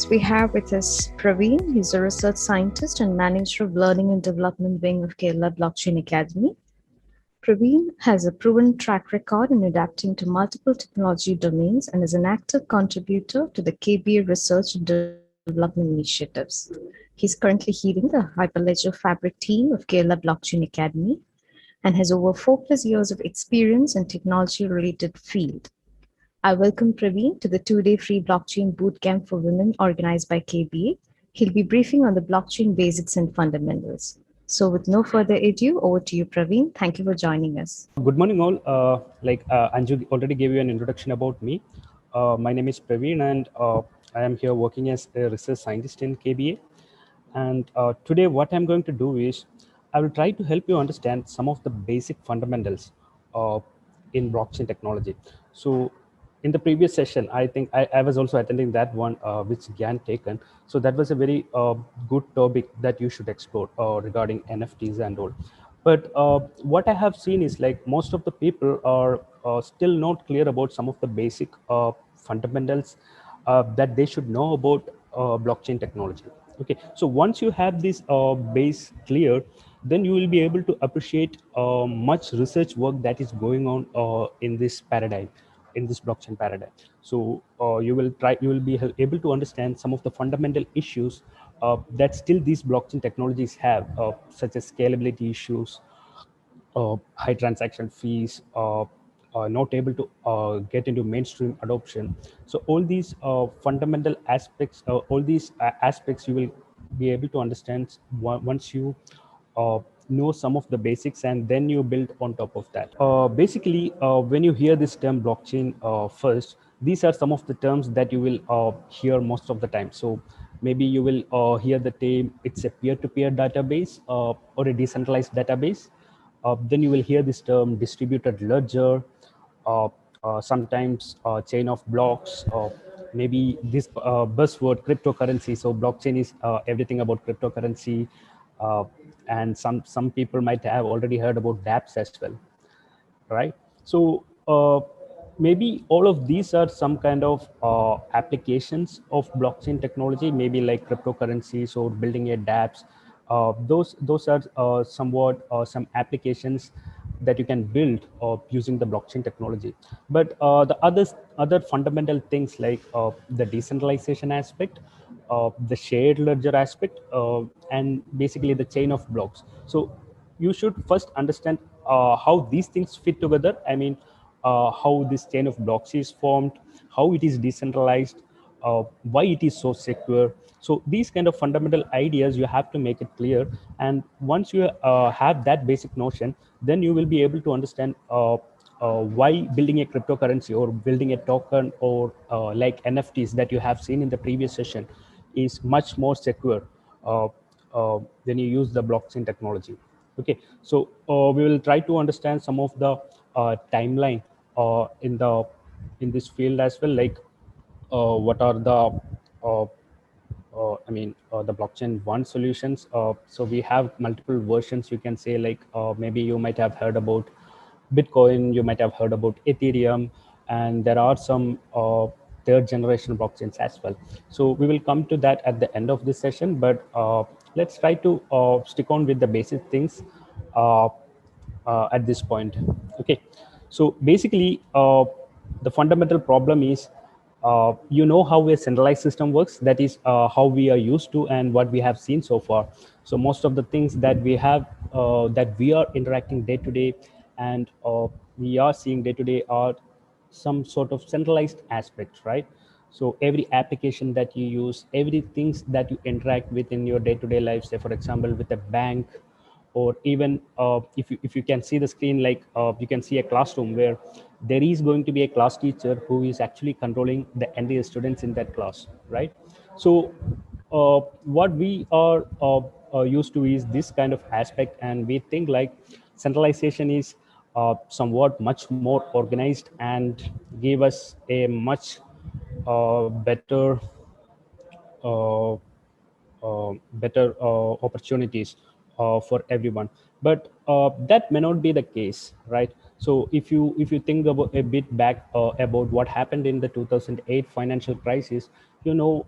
Next, we have with us Praveen. He's a research scientist and manager of Learning and Development Wing of Kerala Blockchain Academy. Praveen has a proven track record in adapting to multiple technology domains and is an active contributor to the KBA research and development initiatives. He's currently heading the Hyperledger Fabric team of Kerala Blockchain Academy and has over 4+ years of experience in technology-related field. I welcome Praveen to the 2-day free blockchain bootcamp for women organized by KBA. He'll be briefing on the blockchain basics and fundamentals. So with no further ado, over to you, Praveen. Thank you for joining us. Good morning, all. Anju already gave you an introduction about me. My name is Praveen, and I am here working as a research scientist in KBA. And today, what I'm going to do is I will try to help you understand some of the basic fundamentals uh, in blockchain technology. So, in the previous session, I think I was also attending that one, which Gyan taken. So that was a very good topic that you should explore regarding NFTs and all. But what I have seen is like most of the people are still not clear about some of the basic fundamentals that they should know about blockchain technology. Okay, so once you have this base clear, then you will be able to appreciate much research work that is going on in this paradigm, in this blockchain paradigm. So you will be able to understand some of the fundamental issues that still these blockchain technologies have, such as scalability issues, high transaction fees, not able to get into mainstream adoption. So all these fundamental aspects, all these aspects you will be able to understand once you know some of the basics, and then you build on top of that. Basically, when you hear this term blockchain first, these are some of the terms that you will hear most of the time. So maybe you will hear the term, it's a peer-to-peer database or a decentralized database. Then you will hear this term distributed ledger, uh, sometimes chain of blocks, maybe this buzzword cryptocurrency. So blockchain is everything about cryptocurrency, uh, and some people might have already heard about dApps as well, right? So maybe all of these are some kind of applications of blockchain technology, maybe like cryptocurrencies or building a dApps. Those are somewhat some applications that you can build using the blockchain technology. But the other fundamental things like the decentralization aspect, the shared ledger aspect, and basically the chain of blocks. So you should first understand how these things fit together. I mean, how this chain of blocks is formed, how it is decentralized, why it is so secure. So these kind of fundamental ideas you have to make it clear. And once you have that basic notion, then you will be able to understand why building a cryptocurrency or building a token or like NFTs that you have seen in the previous session is much more secure when you use the blockchain technology. Okay, so we will try to understand some of the timeline in this field as well, like what are the the blockchain one solutions. So we have multiple versions, you can say, like maybe you might have heard about Bitcoin, you might have heard about Ethereum, and there are some third generation blockchains as well. So we will come to that at the end of this session, but let's try to stick on with the basic things uh, at this point. Okay, so basically, the fundamental problem is you know how a centralized system works. That is how we are used to and what we have seen so far. So most of the things that we have, that we are interacting day to day and we are seeing day to day are some sort of centralized aspect, right? So every application that you use, everything that you interact with in your day-to-day life, say for example with a bank, or even if you can see the screen, like you can see a classroom where there is going to be a class teacher who is actually controlling the entire students in that class, right? So what we are used to is this kind of aspect, and we think like centralization is somewhat much more organized and give us a much better opportunities for everyone. But that may not be the case, right? So if you think about a bit back about what happened in the 2008 financial crisis, you know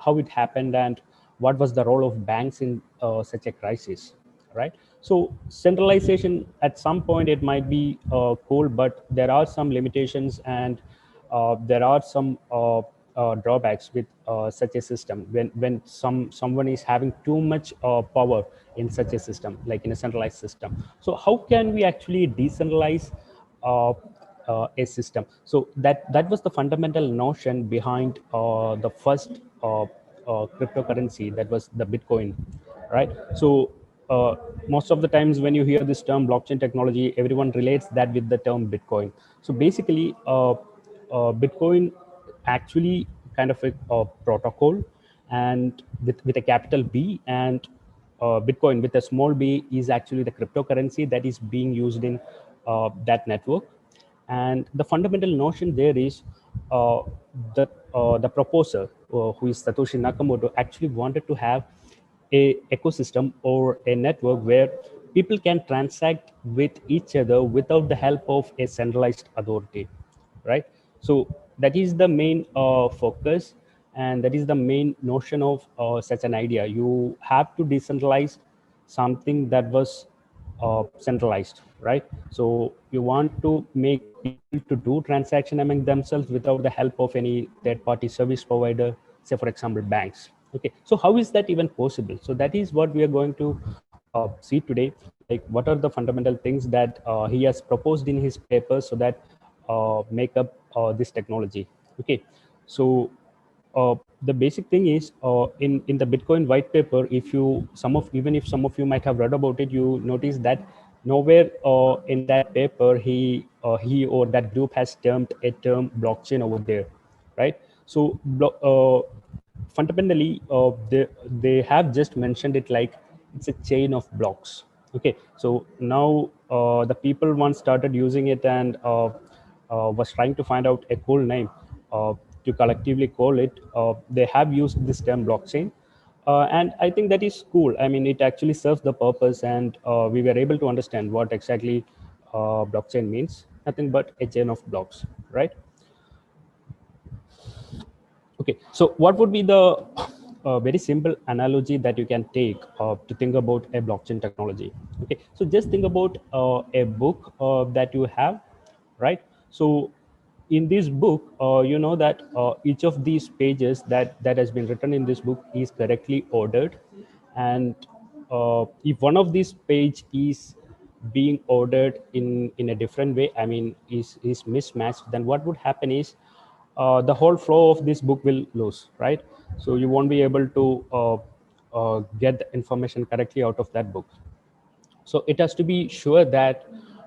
how it happened and what was the role of banks in such a crisis, right? So centralization at some point it might be cool, but there are some limitations and there are some drawbacks with such a system when someone is having too much power in such a system, like in a centralized system. So how can we actually decentralize uh, a system? So that was the fundamental notion behind the first cryptocurrency, that was the Bitcoin, right? So most of the times when you hear this term blockchain technology, everyone relates that with the term Bitcoin. So basically Bitcoin actually kind of a protocol, and with a capital B, and Bitcoin with a small b is actually the cryptocurrency that is being used in that network. And the fundamental notion there is uh, the proposer, who is Satoshi Nakamoto, actually wanted to have a ecosystem or a network where people can transact with each other without the help of a centralized authority, right? So that is the main focus, and that is the main notion of such an idea. You have to decentralize something that was centralized, right? So you want to make people to do transaction among themselves without the help of any third party service provider, say for example banks. Okay, so how is that even possible? So that is what we are going to see today. Like, what are the fundamental things that he has proposed in his paper so that make up this technology. Okay, so the basic thing is, in the Bitcoin white paper, if you some of even if some of you might have read about it, you notice that nowhere in that paper he or that group has termed a term blockchain over there, right? So fundamentally they have just mentioned it like it's a chain of blocks. Okay, so now the people once started using it and was trying to find out a cool name uh, to collectively call it. They have used this term blockchain, and I think that is cool. I mean, it actually serves the purpose, and we were able to understand what exactly blockchain means. Nothing but a chain of blocks, right? Okay, so what would be the very simple analogy that you can take to think about a blockchain technology? Okay, so just think about a book that you have, right? So in this book, you know that each of these pages that has been written in this book is correctly ordered, and if one of these page is being ordered in a different way, I mean is mismatched, then what would happen is the whole flow of this book will lose, right? So you won't be able to get the information correctly out of that book. So it has to be sure that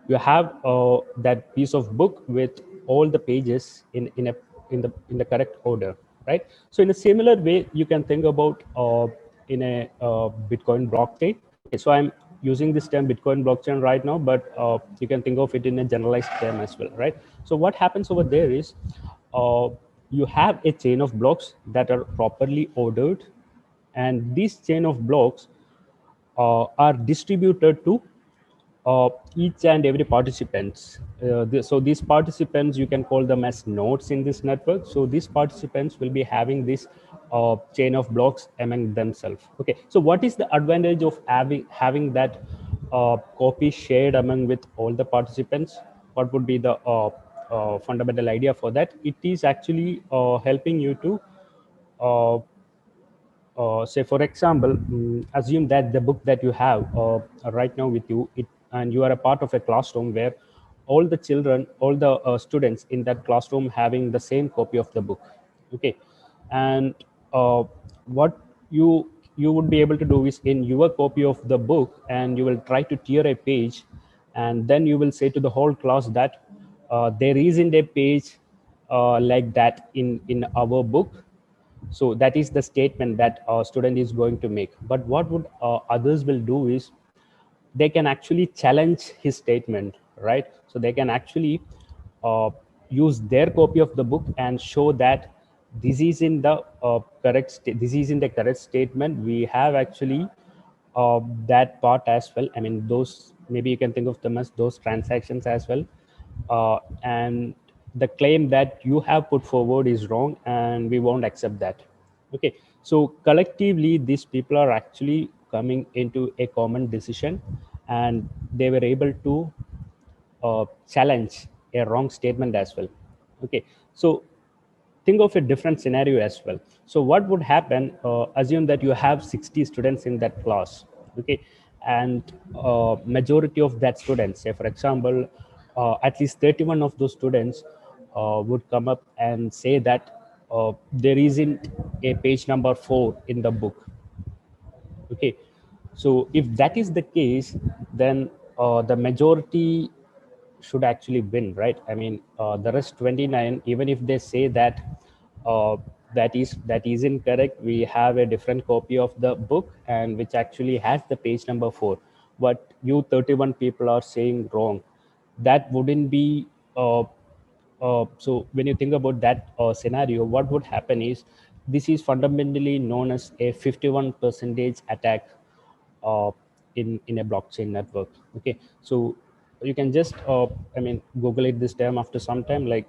you have that piece of book with all the pages in the correct order, right? So in a similar way you can think about in a Bitcoin blockchain. Okay, so I'm using this term Bitcoin blockchain right now, but you can think of it in a generalized term as well, right? So what happens over there is uh, you have a chain of blocks that are properly ordered, and this chain of blocks are distributed to each and every participants. So these participants, you can call them as nodes in this network. So these participants will be having this chain of blocks among themselves. Okay, so what is the advantage of having that copy shared among with all the participants? What would be the fundamental idea for that? It is actually helping you to uh, say for example, assume that the book that you have right now with you, and you are a part of a classroom where all the children, all the students in that classroom having the same copy of the book. Okay, and what you would be able to do is, in your copy of the book, and you will try to tear a page, and then you will say to the whole class that there isn't a page like that in our book. So that is the statement that a student is going to make. But what would others will do is, they can actually challenge his statement, right? So they can actually uh, use their copy of the book and show that this is in the this is in the correct statement. We have actually that part as well. I mean, those maybe you can think of them as those transactions as well. And the claim that you have put forward is wrong, and we won't accept that. Okay, so collectively, these people are actually coming into a common decision, and they were able to challenge a wrong statement as well. Okay, so think of a different scenario as well. So what would happen, assume that you have 60 students in that class. Okay, and majority of that students, say for example, at least 31 of those students would come up and say that there isn't a page number 4 in the book. Okay, so if that is the case, then the majority should actually win, right? I mean, the rest 29, even if they say that uh, that is incorrect, we have a different copy of the book and which actually has the page number 4, but you 31 people are saying wrong. That wouldn't be so when you think about that scenario, what would happen is this is fundamentally known as a 51 percentage attack uh, in a blockchain network. Okay, so you can just Google it this term after some time. Like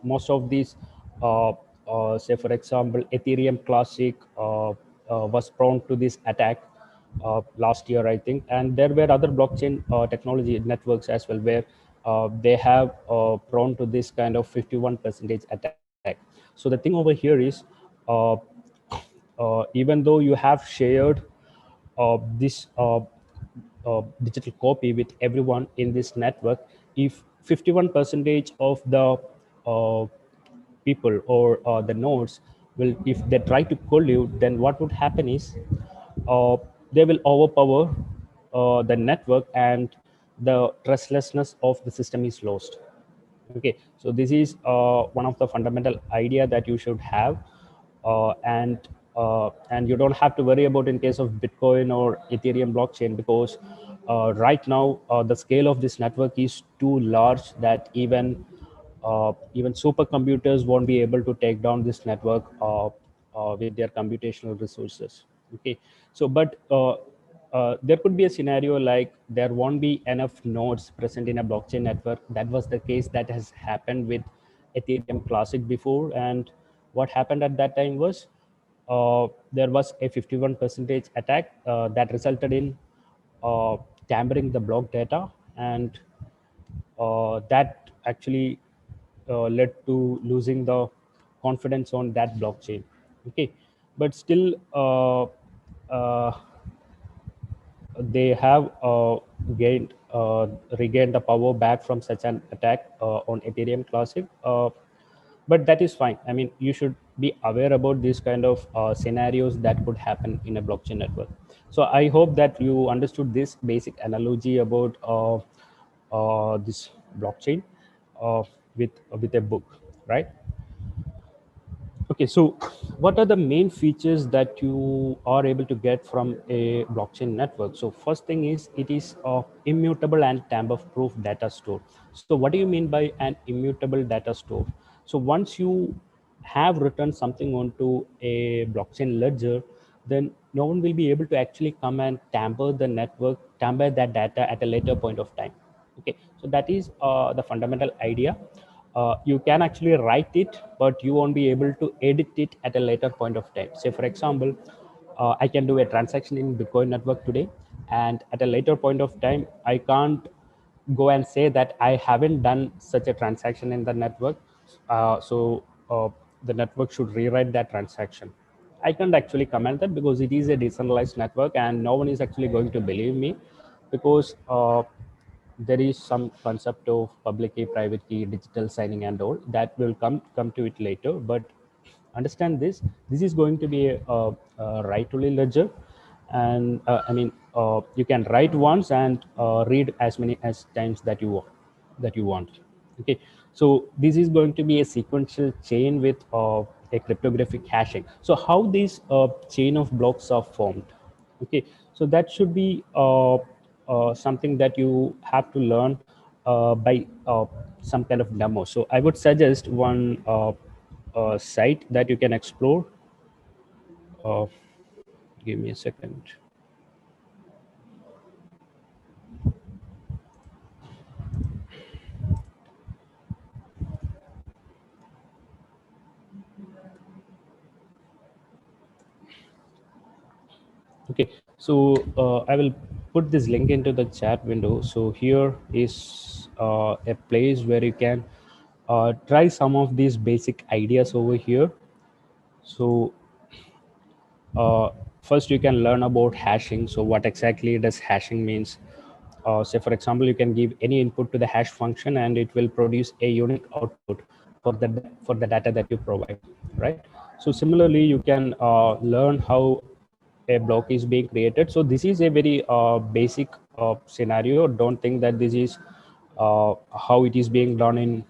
most of these, say for example, Ethereum Classic was prone to this attack last year, I think, and there were other blockchain technology networks as well where they have prone to this kind of 51 percentage attack. So the thing over here is, uh, even though you have shared this digital copy with everyone in this network, if 51 percentage of the uh, people or the nodes will, if they try to collude, then what would happen is uh, they will overpower the network and the trustlessness of the system is lost. Okay, so this is one of the fundamental idea that you should have, and you don't have to worry about in case of Bitcoin or Ethereum blockchain, because right now the scale of this network is too large that even supercomputers won't be able to take down this network with their computational resources. Okay, so but there could be a scenario like there won't be enough nodes present in a blockchain network. That was the case that has happened with Ethereum Classic before. And what happened at that time was there was a 51 percentage attack that resulted in uh, tampering the block data, and that actually led to losing the confidence on that blockchain. Okay, but still uh, they have gained regained the power back from such an attack on Ethereum Classic. But that is fine. I mean, you should be aware about these kind of scenarios that could happen in a blockchain network. So I hope that you understood this basic analogy about this blockchain uh, with a book, right? Okay, so what are the main features that you are able to get from a blockchain network? So first thing is it is a immutable and tamper-proof data store. So what do you mean by an immutable data store? So once you have written something onto a blockchain ledger, then no one will be able to actually come and tamper the network, tamper that data at a later point of time. Okay, so that is the fundamental idea. You can actually write it, but you won't be able to edit it at a later point of time. Say for example, I can do a transaction in Bitcoin network today, and at a later point of time I can't go and say that I haven't done such a transaction in the network. So the network should rewrite that transaction. I can't actually comment that because it is a decentralized network and no one is actually going to believe me, because there is some concept of public key, private key, digital signing, and all that will come to it later. But understand this: this is going to be a write-only ledger, and you can write once and read as many as times that you want. Okay, so this is going to be a sequential chain with a cryptographic hashing. So how these chain of blocks are formed? Okay, so that should be something that you have to learn by some kind of demo. So I would suggest one site that you can explore. uh, Give me a second. So I will put this link into the chat window. So here is a place where you can try some of these basic ideas over here. So uh, first you can learn about hashing. So what exactly does hashing means? Say for example, you can give any input to the hash function and it will produce a unique output for the data that you provide, right? So similarly you can learn how a block is being created. So this is a very basic scenario. Don't think that this is how it is being done in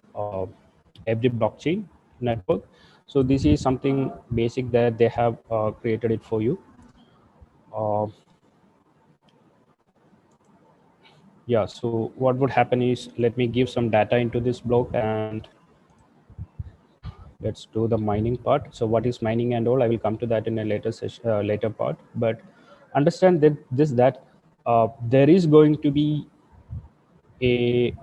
every blockchain network. So this is something basic that they have created it for you. uh, yeah, so what would happen is, let me give some data into this block and let's do the mining part. So what is mining and all, I will come to that in a later session, later part. But understand that there is going to be a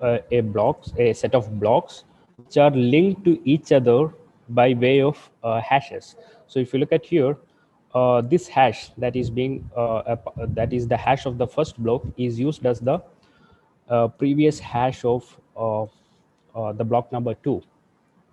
a set of blocks which are linked to each other by way of hashes. So if you look at here, this hash that is being that is the hash of the first block is used as the previous hash of the block number 2.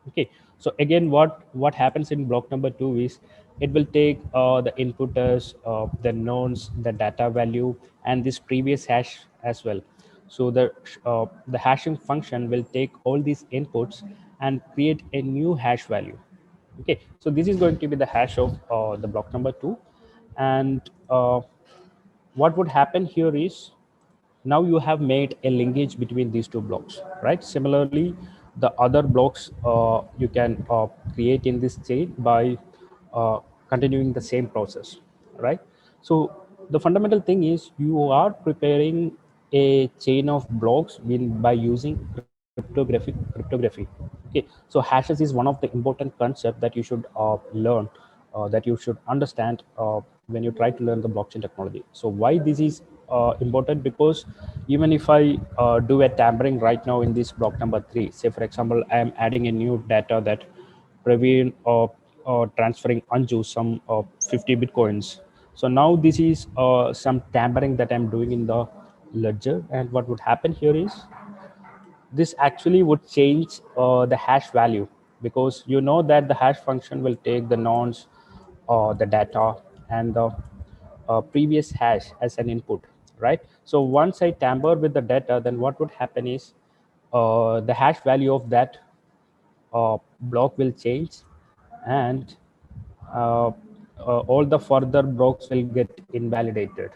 Okay, so again what happens in block number 2 is it will take the input as the nonce, the data value, and this previous hash as well. So the hashing function will take all these inputs and create a new hash value. Okay, so this is going to be the hash of the block number 2. And what would happen here is, now you have made a linkage between these two blocks, right? Similarly, the other blocks you can create in this chain by uh, continuing the same process, right? So the fundamental thing is you are preparing a chain of blocks by using cryptography. Okay, so hashes is one of the important concept that you should learn, that you should understand when you try to learn the blockchain technology. So why this is important? Because even if I do a tampering right now in this block number 3, say for example I am adding a new data that Praveen transferring Anju some 50 bitcoins. So now this is some tampering that I'm doing in the ledger, and what would happen here is this actually would change the hash value, because you know that the hash function will take the nonce, the data, and the previous hash as an input, right? So once I tamper with the data, then what would happen is the hash value of that block will change, and uh, all the further blocks will get invalidated,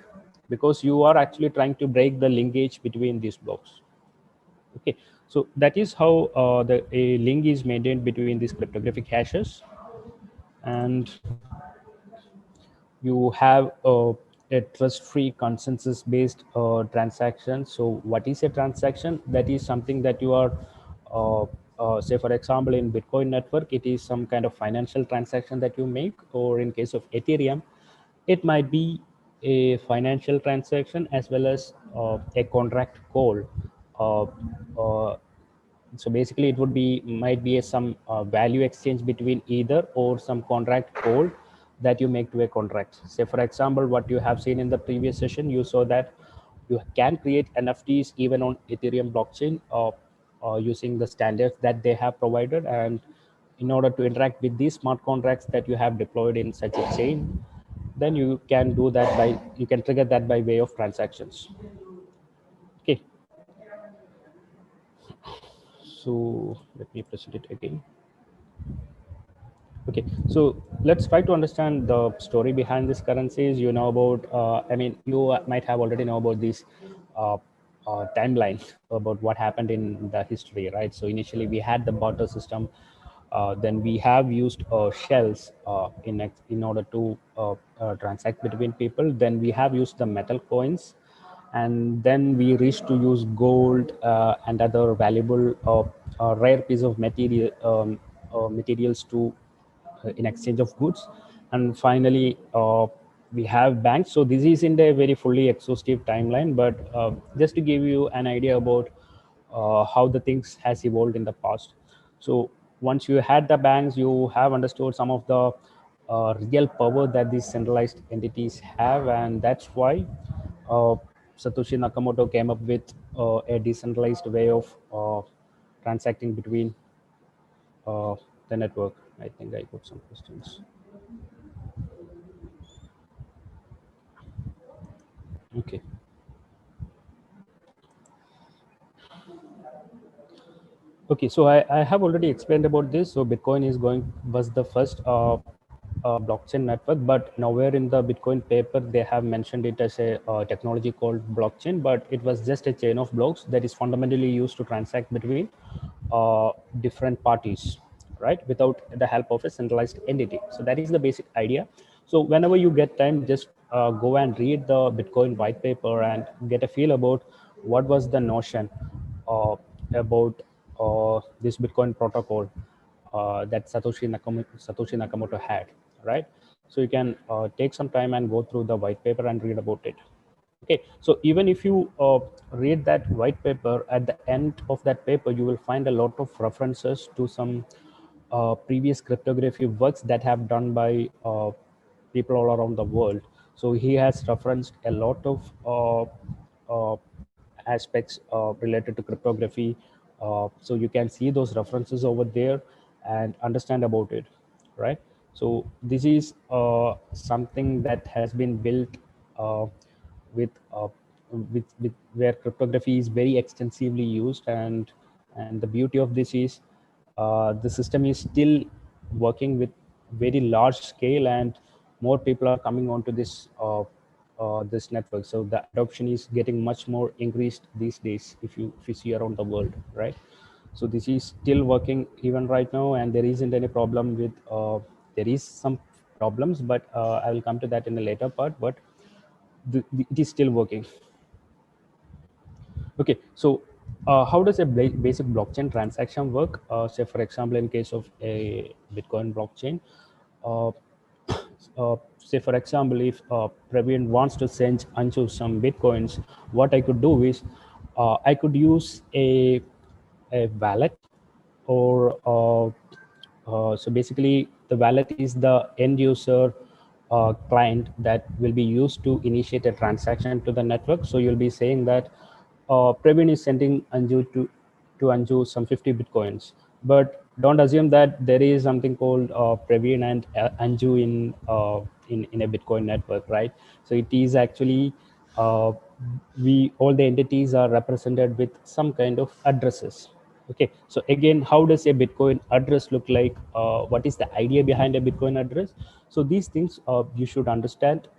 because you are actually trying to break the linkage between these blocks. Okay, so that is how the a link is maintained between these cryptographic hashes. And you have a trust-free consensus-based transaction. So what is a transaction? That is something that you are say for example in Bitcoin network, it is some kind of financial transaction that you make, or in case of Ethereum it might be a financial transaction as well as a contract call. uh, uh, so basically it would be might be some value exchange between either, or some contract code that you make to a contract. Say for example, what you have seen in the previous session, you saw that you can create NFTs even on Ethereum blockchain using the standards that they have provided. And in order to interact with these smart contracts that you have deployed in such a chain, then you can do that by, you can trigger that by way of transactions. Okay, so let me present it again. Okay, so let's try to understand the story behind these currencies. You know about, I mean, you might have already know about this uh, timeline about what happened in the history, right? So initially we had the barter system, then we have used shells in order to transact between people. Then we have used the metal coins, and then we reached to use gold and other valuable rare piece of materials to in exchange of goods. And finally we have banks. So this is in a very fully exhaustive timeline, but just to give you an idea about how the things has evolved in the past. So once you had the banks, you have understood some of the real power that these centralized entities have, and that's why uh, Satoshi Nakamoto came up with a decentralized way of transacting between uh, the network. I think I got some questions. Okay. Okay, so I have already explained about this. So Bitcoin was the first blockchain network, but nowhere in the Bitcoin paper they have mentioned it as a technology called blockchain, but it was just a chain of blocks that is fundamentally used to transact between different parties, right, without the help of a centralized entity. So that is the basic idea. So whenever you get time, just go and read the Bitcoin white paper and get a feel about what was the notion about this Bitcoin protocol that Satoshi Nakamoto had, right? So you can take some time and go through the white paper and read about it. Okay, so even if you read that white paper, at the end of that paper, you will find a lot of references to some previous cryptography works that have done by people all around the world. So he has referenced a lot of aspects related to cryptography. So you can see those references over there and understand about it, right? So this is something that has been built uh, with, with where cryptography is very extensively used, and the beauty of this is the system is still working with very large scale, and more people are coming onto this network. So the adoption is getting much more increased these days if you see around the world, right? So this is still working even right now, and there isn't any problem with there is some problems, but I will come to that in a later part. But it is still working. Okay, so how does a basic blockchain transaction work? Say, for example, in case of a Bitcoin blockchain, uh, say, for example, if Praveen wants to send Anju some Bitcoins, what I could do is I could use a wallet, or so basically the wallet is the end user client that will be used to initiate a transaction to the network. So you'll be saying that Praveen is sending Anju to Anju some 50 Bitcoins. But don't assume that there is something called Praveen and Anju in a Bitcoin network, right? So it is actually uh, we all the entities are represented with some kind of addresses. Okay, so again, how does a Bitcoin address look like? What is the idea behind a Bitcoin address? So these things you should understand,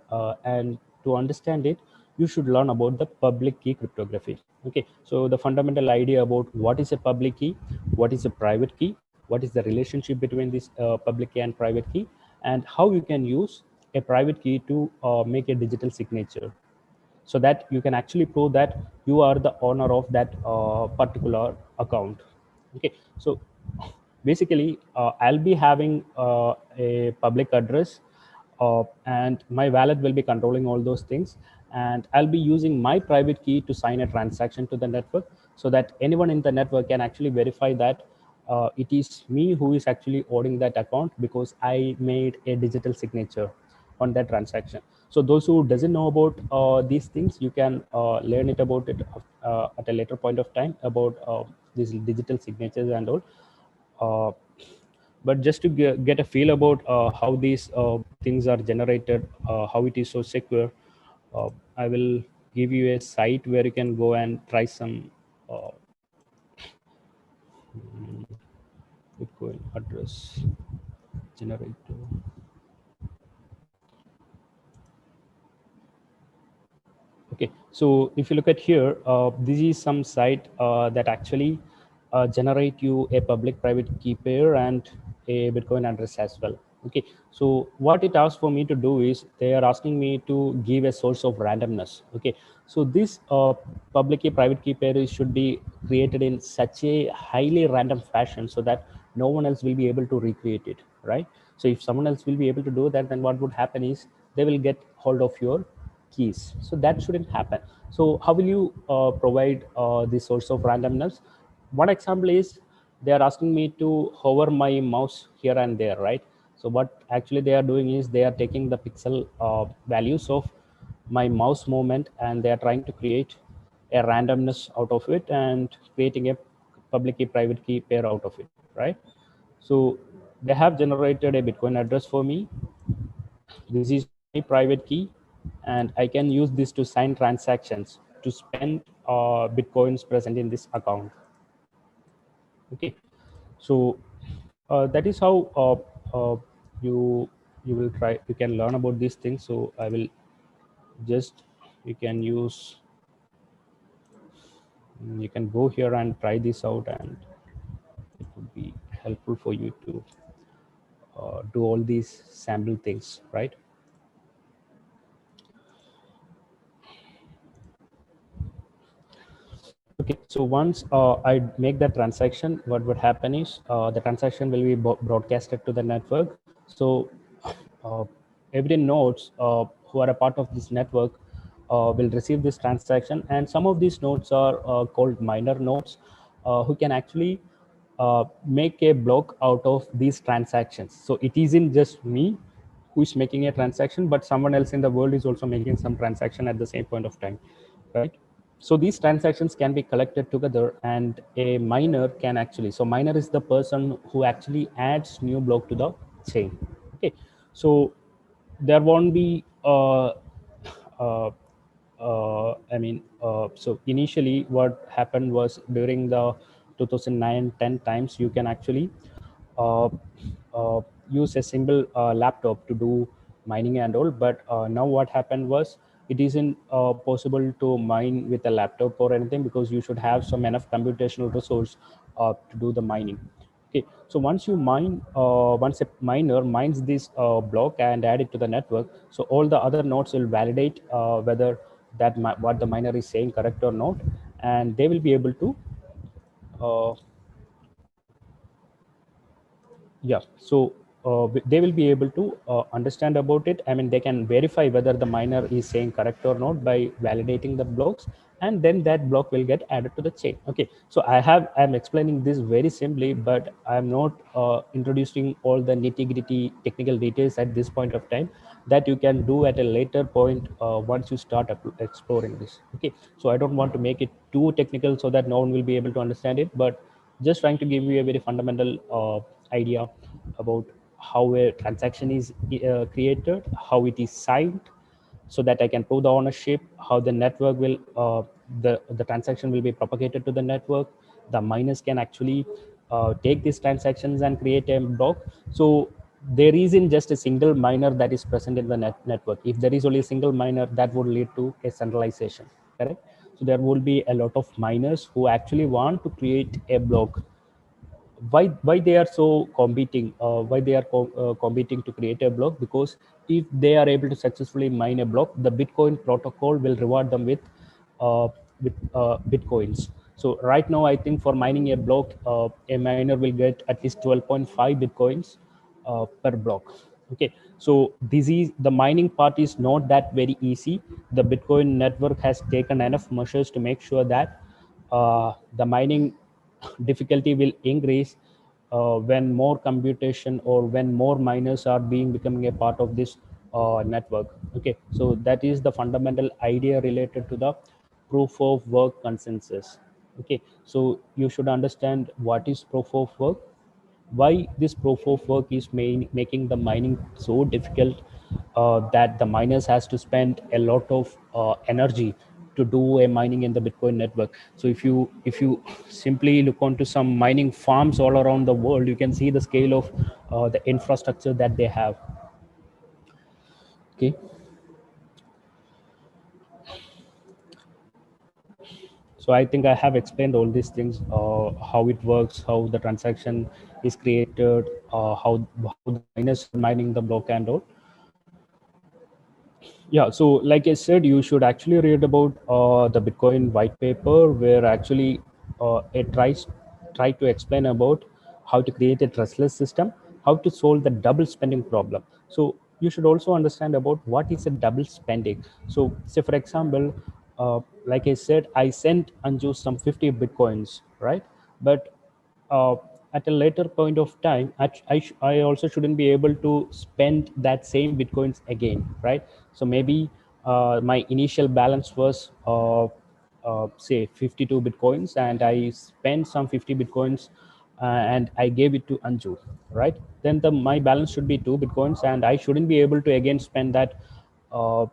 and to understand it, you should learn about the public key cryptography. Okay, so the fundamental idea about what is a public key, what is a private key, what is the relationship between this public key and private key, and how you can use a private key to make a digital signature, so that you can actually prove that you are the owner of that particular account. Okay, so basically I'll be having a public address, and my wallet will be controlling all those things, and I'll be using my private key to sign a transaction to the network, so that anyone in the network can actually verify that it is me who is actually owning that account, because I made a digital signature on that transaction. So those who doesn't know about these things, you can learn it about it at a later point of time about these digital signatures and all. uh, but just to get a feel about how these things are generated, how it is so secure, I will give you a site where you can go and try some uh, Bitcoin address generator. Okay, so if you look at here, this is some site that actually generate you a public-private key pair and a Bitcoin address as well. Okay, so what it asks for me to do is they are asking me to give a source of randomness. Okay, so this public key private key pair should be created in such a highly random fashion so that no one else will be able to recreate it, right? So if someone else will be able to do that, then what would happen is they will get hold of your keys. So that shouldn't happen. So how will you provide the source of randomness? One example is they are asking me to hover my mouse here and there, right? So what actually they are doing is they are taking the pixel values of my mouse movement, and they are trying to create a randomness out of it and creating a public key private key pair out of it, right? So they have generated a Bitcoin address for me. This is my private key, and I can use this to sign transactions to spend Bitcoins present in this account. Okay, so that is how you will try. You can learn about these things. So I will just, you can use, you can go here and try this out, and it would be helpful for you to do all these sample things, right? Okay, so once I make that transaction, what would happen is the transaction will be broadcasted to the network. So uh, every nodes who are a part of this network will receive this transaction, and some of these nodes are called miner nodes, who can actually make a block out of these transactions. So it isn't just me who is making a transaction, but someone else in the world is also making some transaction at the same point of time, right? So these transactions can be collected together, and a miner can actually, so miner is the person who actually adds new block to the chain. Okay, so there won't be uh, so initially what happened was during the 2009-10 times, you can actually uh, uh, use a single laptop to do mining and all. But now what happened was, it isn't possible to mine with a laptop or anything, because you should have some enough computational resource to do the mining. Okay, so once a miner mines this block and add it to the network, so all the other nodes will validate whether what the miner is saying correct or not, and they will be able to uh, yeah, so they will be able to understand about it. I mean, they can verify whether the miner is saying correct or not by validating the blocks, and then that block will get added to the chain. Okay, so I'm explaining this very simply, but I'm not introducing all the nitty gritty technical details at this point of time. That you can do at a later point once you start exploring this. Okay, so I don't want to make it too technical so that no one will be able to understand it, but just trying to give you a very fundamental idea about how a transaction is created, how it is signed, so that I can prove the ownership, how the network will, the transaction will be propagated to the network. The miners can actually take these transactions and create a block. So there isn't just a single miner that is present in the network. If there is only a single miner, that would lead to a centralization, correct? So there will be a lot of miners who actually want to create a block. Why they are so competing, why they are competing to create a block? Because if they are able to successfully mine a block, the Bitcoin protocol will reward them with bitcoins. So right now, I think for mining a block, a miner will get at least 12.5 bitcoins per block. Okay, so this is, the mining part is not that very easy. The Bitcoin network has taken enough measures to make sure that the mining difficulty will increase when more computation or when more miners are being becoming a part of this network. Okay, so that is the fundamental idea related to the proof of work consensus. Okay, so you should understand what is proof of work, why this proof of work is making the mining so difficult, that the miners has to spend a lot of energy to do a mining in the Bitcoin network. So if you simply look onto some mining farms all around the world, you can see the scale of the infrastructure that they have. Okay, so I think I have explained all these things, how it works, how the transaction is created, how the miners are mining the block and all. Yeah, so like I said, you should actually read about the Bitcoin white paper, where actually it try to explain about how to create a trustless system, how to solve the double spending problem. So you should also understand about what is a double spending. So say for example, like I said, I sent Anju some 50 bitcoins, right? But at a later point of time, I also shouldn't be able to spend that same bitcoins again, right? So maybe my initial balance was say 52 bitcoins, and I spent some 50 bitcoins, and I gave it to Anju, right? Then my balance should be 2 bitcoins, and I shouldn't be able to again spend that uh,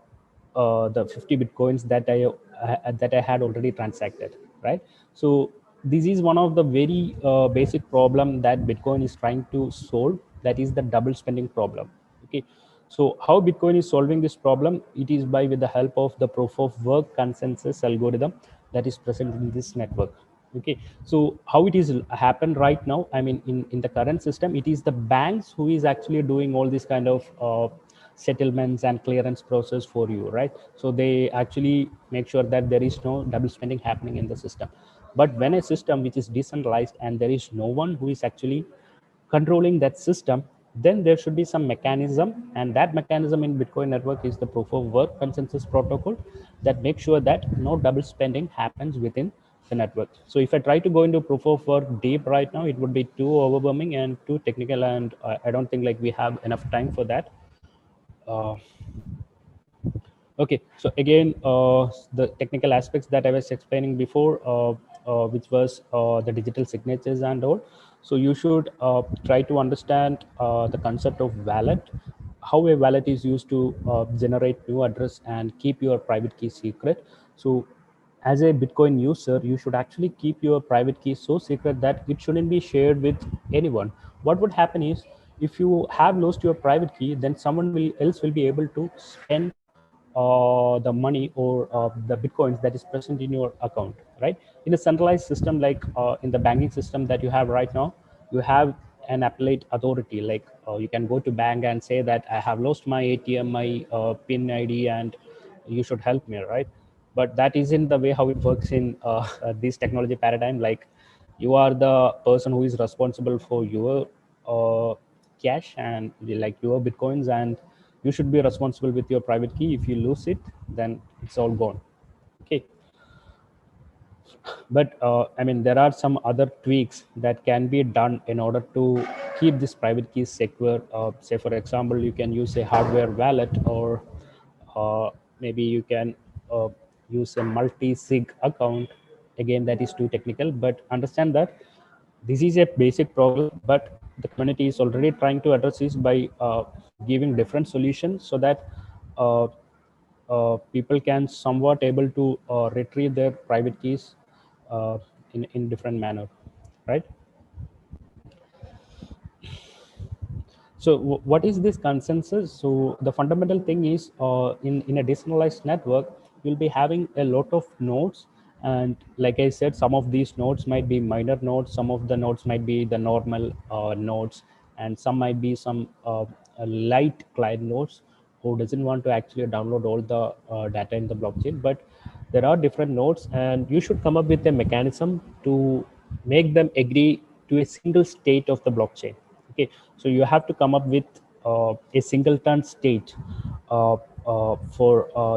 the 50 bitcoins that I had already transacted, right? So this is one of the very basic problem that Bitcoin is trying to solve. That is the double spending problem. Okay, so how Bitcoin is solving this problem? It is by with the help of the proof of work consensus algorithm that is present in this network. Okay, so how it is happened right now, I mean, in the current system, it is the banks who is actually doing all this kind of settlements and clearance process for you, right? So they actually make sure that there is no double spending happening in the system. But when a system which is decentralized and there is no one who is actually controlling that system, then there should be some mechanism, and that mechanism in Bitcoin network is the proof of work consensus protocol that makes sure that no double spending happens within the network. So if I try to go into proof of work deep right now, it would be too overwhelming and too technical, and I don't think like we have enough time for that. uh, Okay, so again, the technical aspects that I was explaining before, which was the digital signatures and all. So you should try to understand the concept of wallet, how a wallet is used to generate new address and keep your private key secret. So as a Bitcoin user, you should actually keep your private key so secret that it shouldn't be shared with anyone. What would happen is, if you have lost your private key, then someone else will be able to spend the money or the bitcoins that is present in your account, right? In a centralized system like in the banking system that you have right now, you have an appellate authority, like you can go to bank and say that I have lost my ATM, my pin ID, and you should help me, right? But that isn't the way how it works in this technology paradigm. Like, you are the person who is responsible for your uh, cash and like your bitcoins, and you should be responsible with your private key. If you lose it, then it's all gone. Okay, but I mean, there are some other tweaks that can be done in order to keep this private key secure. Say for example, you can use a hardware wallet, or maybe you can uh, use a multi-sig account. Again, that is too technical, but understand that this is a basic problem, but the community is already trying to address this by giving different solutions, so that uh, people can somewhat able to retrieve their private keys uh, in different manner, right? So what is this consensus? So the fundamental thing is, in a decentralized network, you'll be having a lot of nodes. And like I said, some of these nodes might be minor nodes, some of the nodes might be the normal nodes, and some might be some light client nodes who doesn't want to actually download all the data in the blockchain. But there are different nodes, and you should come up with a mechanism to make them agree to a single state of the blockchain. Okay, so you have to come up with a singleton state for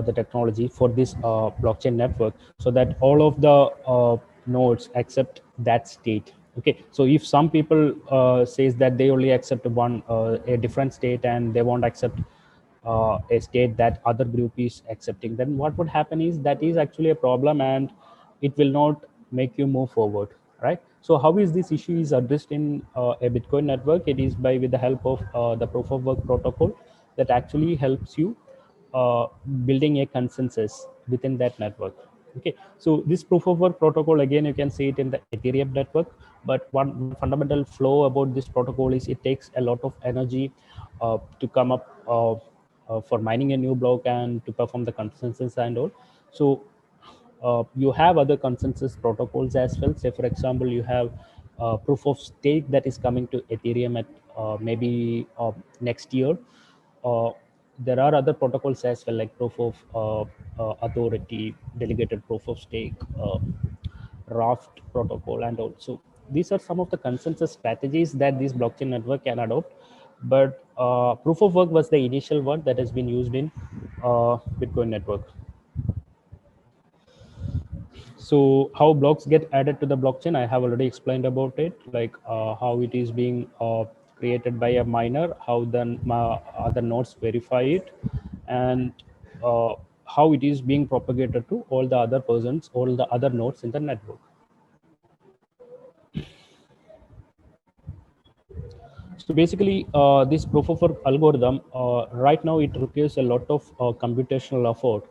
the technology for this blockchain network, so that all of the nodes accept that state. Okay, so if some people says that they only accept one a different state, and they won't accept a state that other group is accepting, then what would happen is that is actually a problem, and it will not make you move forward, right? So how is this issue is addressed in a Bitcoin network? It is by with the help of the proof of work protocol that actually helps you uh, building a consensus within that network. Okay, so this proof of work protocol, again, you can see it in the Ethereum network. But one fundamental flaw about this protocol is it takes a lot of energy to come up for mining a new block and to perform the consensus and all. So you have other consensus protocols as well. Say for example, you have proof of stake that is coming to Ethereum at maybe next year. uh, there are other protocols as well, like proof of authority, delegated proof of stake, raft protocol, and also these are some of the consensus strategies that this blockchain network can adopt. But proof of work was the initial one that has been used in Bitcoin network. So how blocks get added to the blockchain, I have already explained about it, like how it is being created by a miner, how then other nodes verify it, and uh, how it is being propagated to all the other persons, all the other nodes in the network. So basically, this proof of work algorithm, right now it requires a lot of computational effort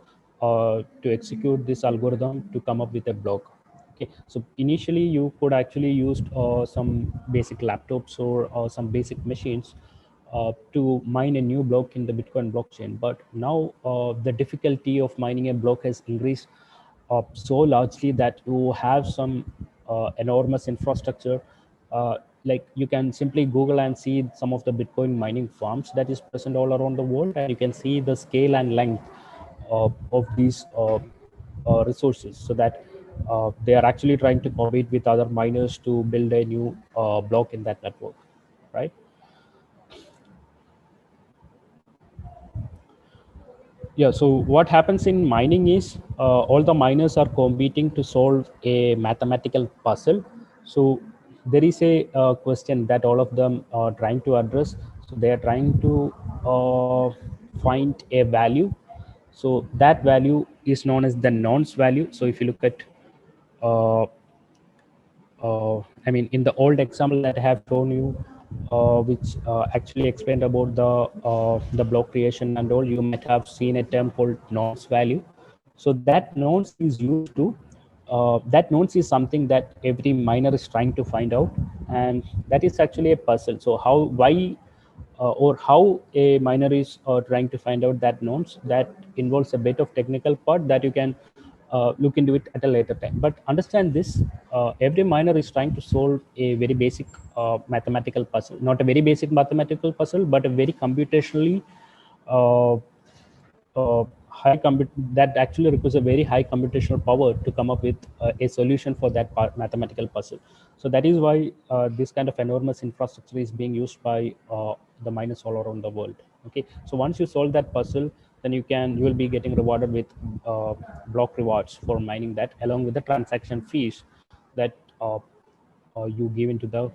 to execute this algorithm to come up with a block. Okay, so initially you could actually use some basic laptops or some basic machines to mine a new block in the Bitcoin blockchain. But now the difficulty of mining a block has increased so largely that you have some enormous infrastructure. Like you can simply Google and see some of the Bitcoin mining farms that is present all around the world, and you can see the scale and length of these resources, so that they are actually trying to compete with other miners to build a new block in that network, right? Yeah, so what happens in mining is all the miners are competing to solve a mathematical puzzle. So there is a question that all of them are trying to address. So they are trying to find a value. So that value is known as the nonce value. So if you look at uh, I mean, in the old example that I have shown you, which actually explained about the block creation and all, you might have seen a term called nonce value. So that nonce is used to that nonce is something that every miner is trying to find out, and that is actually a puzzle. So why or how a miner is trying to find out that nonce, that involves a bit of technical part that you can look into it at a later time. But understand this: every miner is trying to solve a very basic mathematical puzzle, not a very basic mathematical puzzle, but a very computationally uh, that actually requires a very high computational power to come up with a solution for that mathematical puzzle. So that is why this kind of enormous infrastructure is being used by the miners all around the world. Okay, so once you solve that puzzle, then you will be getting rewarded with uh, block rewards for mining that, along with the transaction fees that you give into the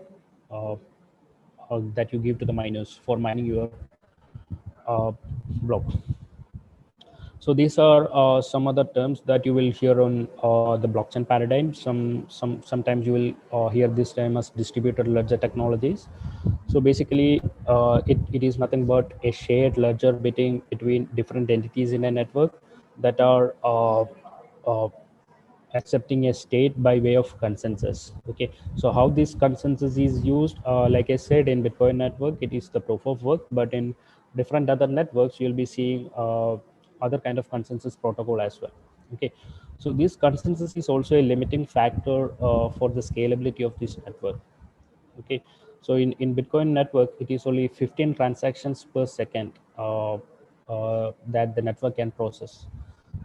uh, that you give to the miners for mining your block. So these are some other terms that you will hear on the blockchain paradigm. Sometimes you will hear this term as distributed ledger technologies. So basically, it is nothing but a shared ledger between different entities in a network that are accepting a state by way of consensus. Okay, so how this consensus is used, like I said, in Bitcoin network it is the proof of work, but in different other networks you'll be seeing other kind of consensus protocol as well. Okay, so this consensus is also a limiting factor for the scalability of this network. Okay, so in Bitcoin network it is only 15 transactions per second that the network can process.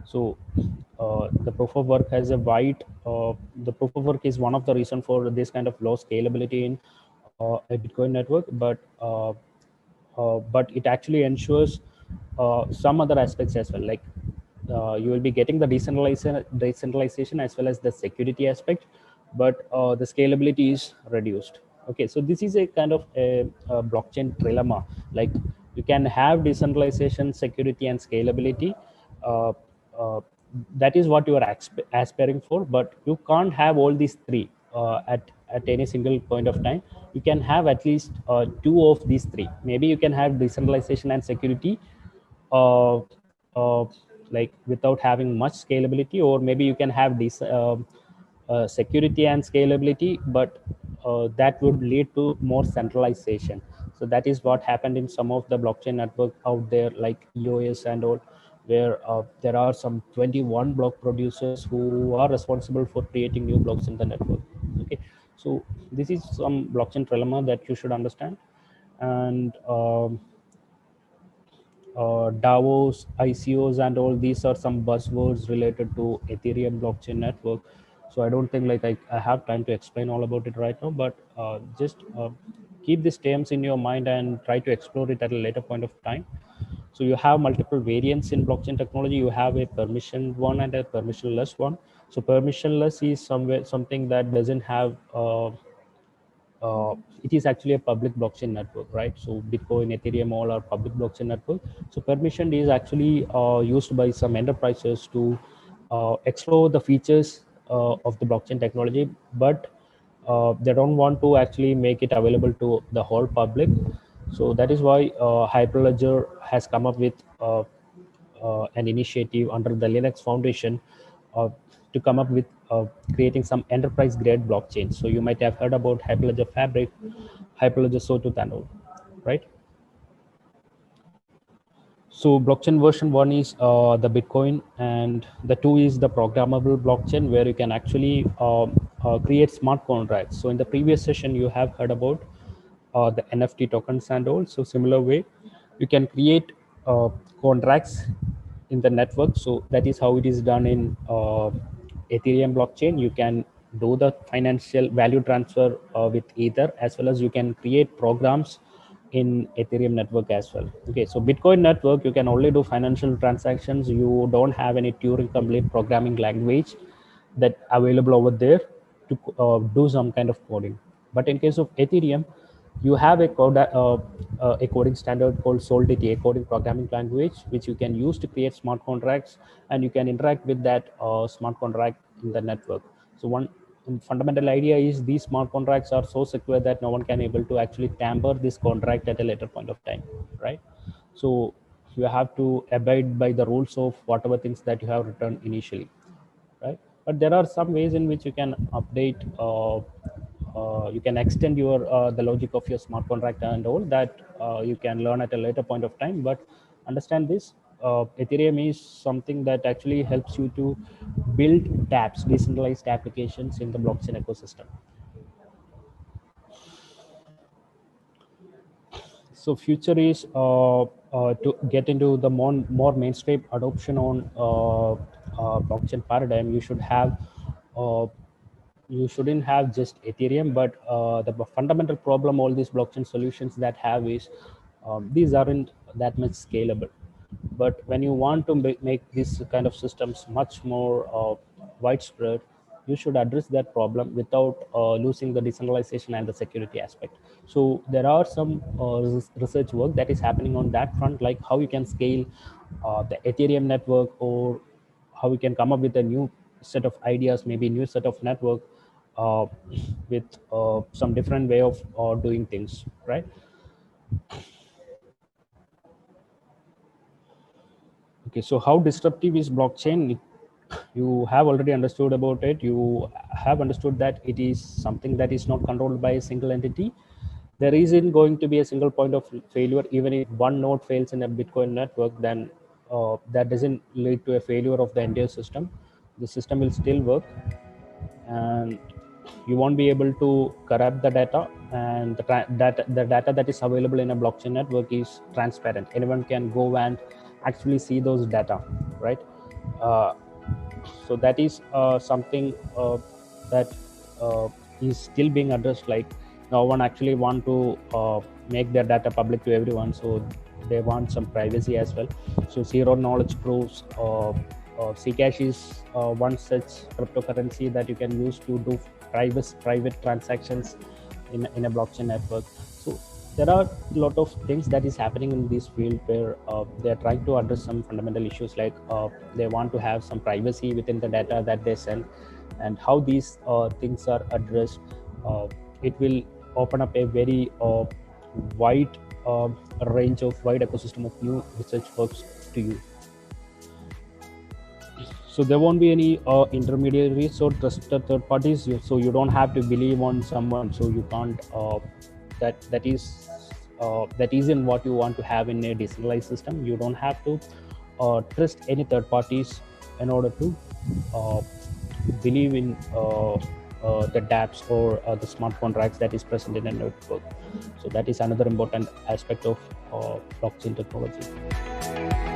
So the proof of work has a wide the proof of work is one of the reason for this kind of low scalability in a Bitcoin network, but it actually ensures some other aspects as well, like you will be getting the decentralization as well as the security aspect, but the scalability is reduced. Okay, so this is a kind of a blockchain trilemma. Like you can have decentralization, security, and scalability. Uh, uh, that is what you are aspiring for, but you can't have all these three at any single point of time. You can have at least two of these three. Maybe you can have decentralization and security uh, uh, like without having much scalability, or maybe you can have this security and scalability, but that would lead to more centralization. So that is what happened in some of the blockchain network out there, like EOS and all, where there are some 21 block producers who are responsible for creating new blocks in the network. Okay, so this is some blockchain trilemma that you should understand. And DAOs, ICOs, and all these are some buzzwords related to Ethereum blockchain network. So I don't think like I have time to explain all about it right now, but just keep these terms in your mind and try to explore it at a later point of time. So you have multiple variants in blockchain technology. You have a permissioned one and a permissionless one. So permissionless is something that doesn't have it is actually a public blockchain network, right? So Bitcoin, Ethereum, all are public blockchain network. So permission is actually used by some enterprises to explore the features of the blockchain technology, but they don't want to actually make it available to the whole public. So that is why Hyperledger has come up with an initiative under the Linux Foundation uh, to come up with creating some enterprise grade blockchain. So you might have heard about Hyperledger Fabric, Hyperledger Sawtooth and all, right? So blockchain version 1 is the Bitcoin, and the 2 is the programmable blockchain, where you can actually create smart contracts. So in the previous session, you have heard about the NFT tokens and all. So similar way, you can create contracts in the network. So that is how it is done in Ethereum blockchain. You can do the financial value transfer with Ether, as well as you can create programs in Ethereum network as well. Okay, so Bitcoin network, you can only do financial transactions. You don't have any Turing complete programming language that available over there to do some kind of coding. But in case of Ethereum, you have a coding standard called Solidity, a coding programming language, which you can use to create smart contracts, and you can interact with that smart contract in the network. So one fundamental idea is these smart contracts are so secure that no one can able to actually tamper this contract at a later point of time, right? So you have to abide by the rules of whatever things that you have written initially, right? But there are some ways in which you can update you can extend your the logic of your smart contract and all that you can learn at a later point of time. But understand this, Ethereum is something that actually helps you to build dApps, decentralized applications in the blockchain ecosystem. So future is to get into the more mainstream adoption on blockchain paradigm. Uh, you shouldn't have just Ethereum, but the fundamental problem all these blockchain solutions that have is these aren't that much scalable. But when you want to make these kind of systems much more widespread, you should address that problem without losing the decentralization and the security aspect. So there are some research work that is happening on that front, like how you can scale the Ethereum network, or how we can come up with a new set of ideas, maybe new set of network uh, with some different way of doing things, right? Okay, so how disruptive is blockchain? You have already understood about it. You have understood that it is something that is not controlled by a single entity. There isn't going to be a single point of failure. Even if one node fails in a Bitcoin network, then that doesn't lead to a failure of the entire system. The system will still work, and you won't be able to corrupt the data. And the data that is available in a blockchain network is transparent. Anyone can go and actually see those data, right? uh, so that is something that uh, is still being addressed. Like, no one actually want to make their data public to everyone, so they want some privacy as well. So zero knowledge proofs, Zcash is one such cryptocurrency that you can use to do private transactions in a blockchain network. So there are a lot of things that is happening in this field where they're trying to address some fundamental issues, like they want to have some privacy within the data that they send. And how these things are addressed, uh, it will open up a very wide range of wide ecosystem of new research works to you. So there won't be any intermediaries or trusted third parties. So you don't have to believe on someone. So you can't that isn't what you want to have in a decentralized system. You don't have to trust any third parties in order to uh, believe in the dApps or the smart contracts that is present in a network. So that is another important aspect of blockchain technology.